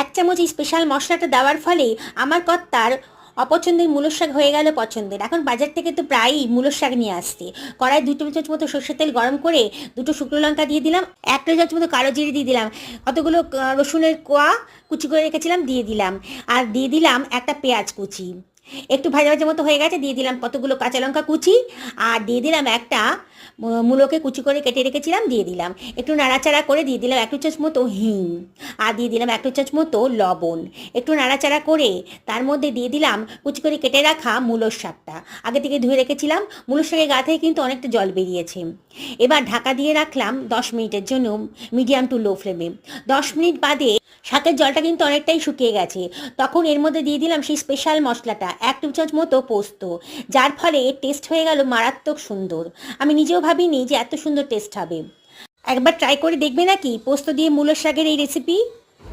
এক চামচ এই স্পেশাল মশলাটা দেওয়ার ফলে আমার কর্তার অপছন্দের মূলোর শাক হয়ে গেল পছন্দের। এখন বাজার থেকে তো প্রায়ই মূলোর শাক নিয়ে আসছে। কড়াই 2 টেবিল চামচ মতো সর্ষের তেল গরম করে দুটো শুকনো লঙ্কা দিয়ে দিলাম, 1 টেবিল চামচ মতো কালো জিরে দিয়ে দিলাম, কতগুলো রসুনের কোয়া কুচি করে রেখেছিলাম দিয়ে দিলাম, আর দিয়ে দিলাম একটা পেঁয়াজ কুচি। একটু ভাজা ভাজা মতো হয়ে গেছে, দিয়ে দিলাম কতগুলো কাঁচা লঙ্কা কুচি, আর দিয়ে দিলাম একটা মূলোকে কুচি করে কেটে রেখেছিলাম দিয়ে দিলাম। একটু নাড়াচাড়া করে দিয়ে দিলাম 1 টেবিল চামচ মতো হিং, আর দিয়ে দিলাম 1 টেবিল চামচ মতো লবণ। একটু নাড়াচাড়া করে তার মধ্যে দিয়ে দিলাম কুচি করে কেটে রাখা মূলোর শাকটা, আগে থেকে ধুয়ে রেখেছিলাম। মূলোর শাকের গা থেকে কিন্তু অনেকটা জল বেরিয়েছে। এবার ঢাকা দিয়ে রাখলাম 10 মিনিটের জন্য, মিডিয়াম টু লো ফ্লেমে। 10 মিনিট বাদে শাকের জলটা কিন্তু অনেকটাই শুকিয়ে গেছে। তখন এর মধ্যে দিয়ে দিলাম সেই স্পেশাল মশলাটা, 1 টেবিল চামচ মতো পোস্ত, যার ফলে এর টেস্ট হয়ে গেল মারাত্মক সুন্দর। আমি নিজেও ভাবিনি যে এত সুন্দর টেস্ট হবে। একবার ট্রাই করে দেখবে নাকি পোস্ত দিয়ে মূলোর শাকের এই রেসিপি।